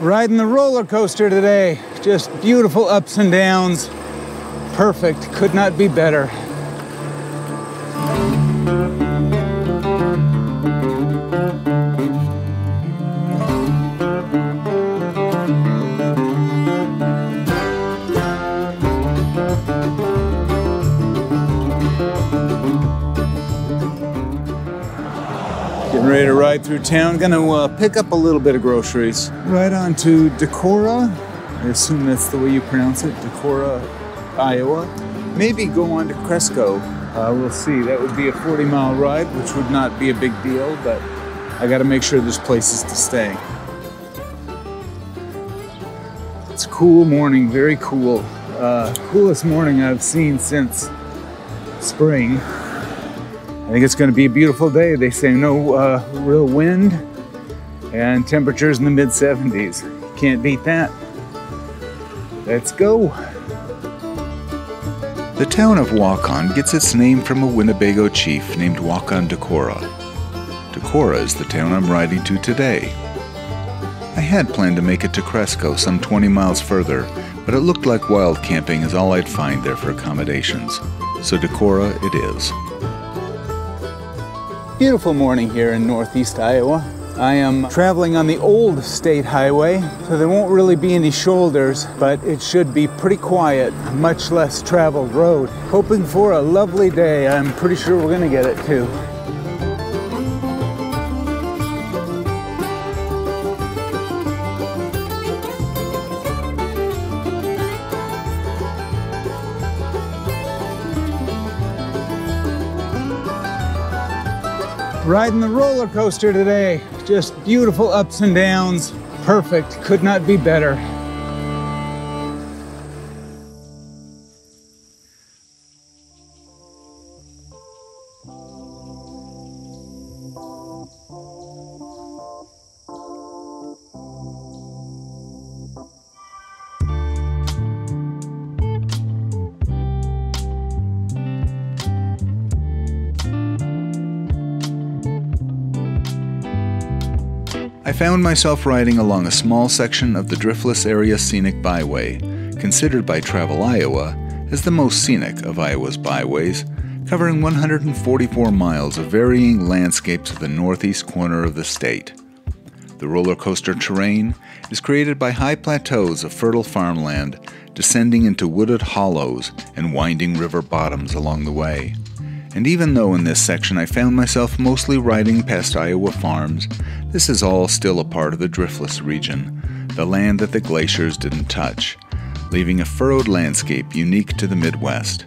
Riding the roller coaster today. Just beautiful ups and downs. Perfect. Could not be better. Getting ready to ride through town. Gonna pick up a little bit of groceries. Right on to Decorah. I assume that's the way you pronounce it. Decorah, Iowa. Maybe go on to Cresco. We'll see. That would be a 40-mile ride, which would not be a big deal, but I gotta make sure there's places to stay. It's a cool morning, very cool. Coolest morning I've seen since spring. I think it's going to be a beautiful day. They say no real wind and temperatures in the mid-70s. Can't beat that. Let's go. The town of Waukon gets its name from a Winnebago chief named Waukon Decorah. Decorah is the town I'm riding to today. I had planned to make it to Cresco, some 20 miles further, but it looked like wild camping is all I'd find there for accommodations. So Decorah it is. Beautiful morning here in northeast Iowa. I am traveling on the old state highway, so there won't really be any shoulders, but it should be pretty quiet, much less traveled road. Hoping for a lovely day. I'm pretty sure we're gonna get it too. Riding the roller coaster today. Just beautiful ups and downs. Perfect. Could not be better. I found myself riding along a small section of the Driftless area scenic byway, considered by Travel Iowa as the most scenic of Iowa's byways, covering 144 miles of varying landscapes of the northeast corner of the state. The roller coaster terrain is created by high plateaus of fertile farmland descending into wooded hollows and winding river bottoms along the way. And even though in this section I found myself mostly riding past Iowa farms, this is all still a part of the Driftless region, the land that the glaciers didn't touch, leaving a furrowed landscape unique to the Midwest.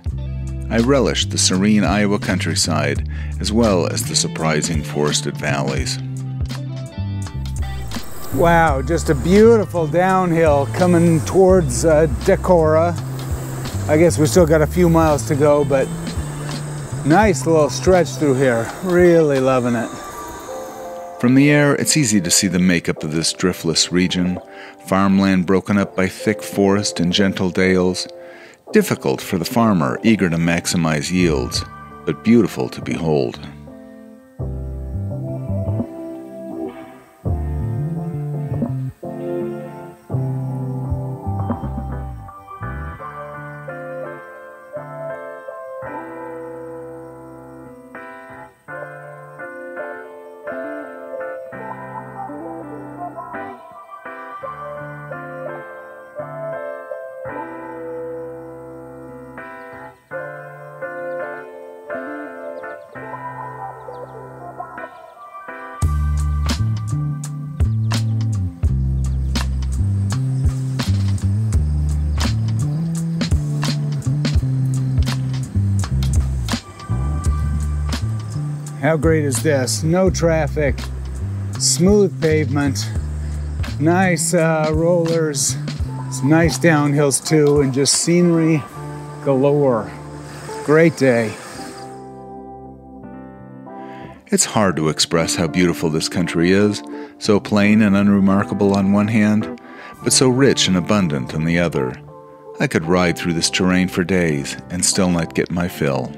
I relished the serene Iowa countryside, as well as the surprising forested valleys. Wow, just a beautiful downhill coming towards Decorah. I guess we still got a few miles to go, but nice little stretch through here. Really loving it. From the air, it's easy to see the makeup of this driftless region. Farmland broken up by thick forest and gentle dales. Difficult for the farmer eager to maximize yields, but beautiful to behold. How great is this? No traffic, smooth pavement, nice rollers, some nice downhills too, and just scenery galore. Great day. It's hard to express how beautiful this country is, so plain and unremarkable on one hand, but so rich and abundant on the other. I could ride through this terrain for days and still not get my fill.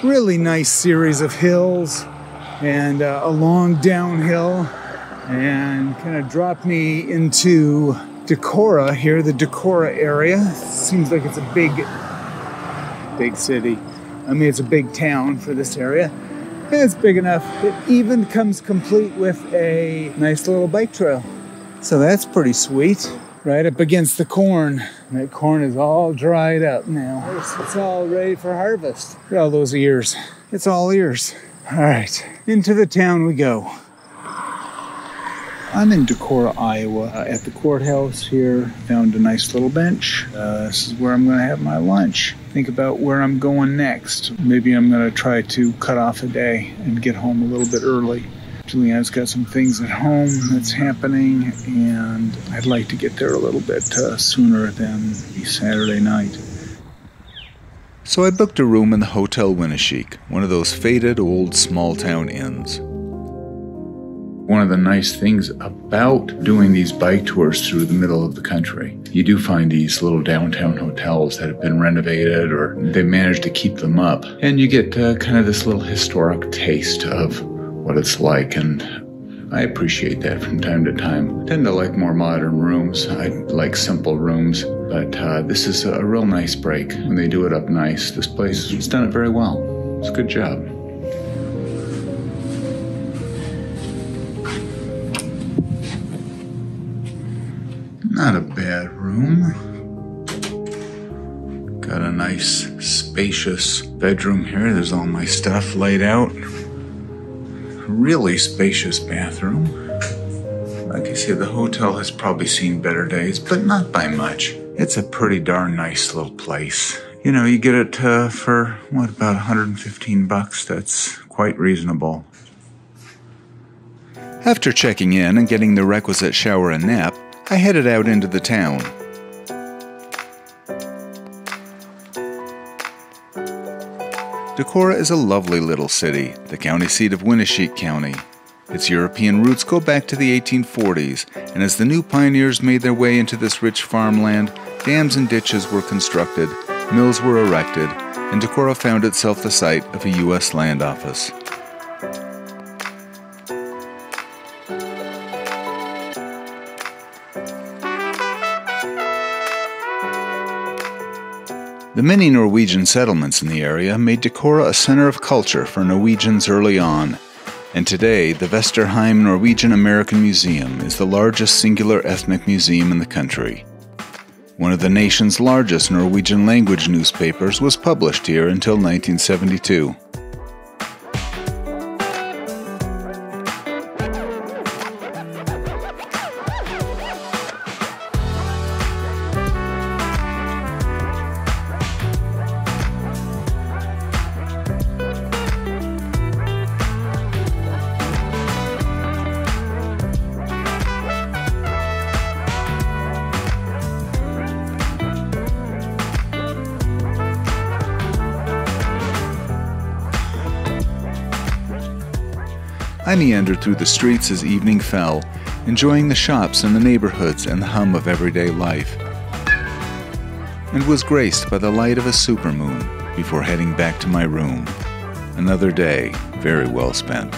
really nice series of hills and a long downhill, and kind of dropped me into Decorah here, the Decorah area. Seems like it's a big city. I mean, it's a big town for this area. And it's big enough. It even comes complete with a nice little bike trail. So that's pretty sweet. Right up against the corn. That corn is all dried up now. It's all ready for harvest. Look at all those ears. It's all ears. All right, into the town we go. I'm in Decorah, Iowa, at the courthouse here. Found a nice little bench. This is where I'm going to have my lunch. Think about where I'm going next. Maybe I'm going to try to cut off a day and get home a little bit early. Julianna's got some things at home that's happening, and I'd like to get there a little bit sooner than Saturday night. So I booked a room in the Hotel Winneshiek, one of those faded old small-town inns. One of the nice things about doing these bike tours through the middle of the country, you do find these little downtown hotels that have been renovated, or they managed to keep them up. And you get kind of this little historic taste of what it's like, and I appreciate that from time to time. I tend to like more modern rooms. I like simple rooms, but this is a real nice break when they do it up nice. This place has done it very well. It's a good job. Not a bad room. Got a nice, spacious bedroom here. There's all my stuff laid out. Really spacious bathroom. Like I said, the hotel has probably seen better days, but not by much. It's a pretty darn nice little place. You know, you get it for, what, about $115? That's quite reasonable. After checking in and getting the requisite shower and nap, I headed out into the town. Decorah is a lovely little city, the county seat of Winneshiek County. Its European roots go back to the 1840s, and as the new pioneers made their way into this rich farmland, dams and ditches were constructed, mills were erected, and Decorah found itself the site of a U.S. land office. The many Norwegian settlements in the area made Decorah a center of culture for Norwegians early on, and today the Vesterheim Norwegian American Museum is the largest singular ethnic museum in the country. One of the nation's largest Norwegian language newspapers was published here until 1972. I meandered through the streets as evening fell, enjoying the shops and the neighborhoods and the hum of everyday life, and was graced by the light of a supermoon before heading back to my room. Another day very well spent.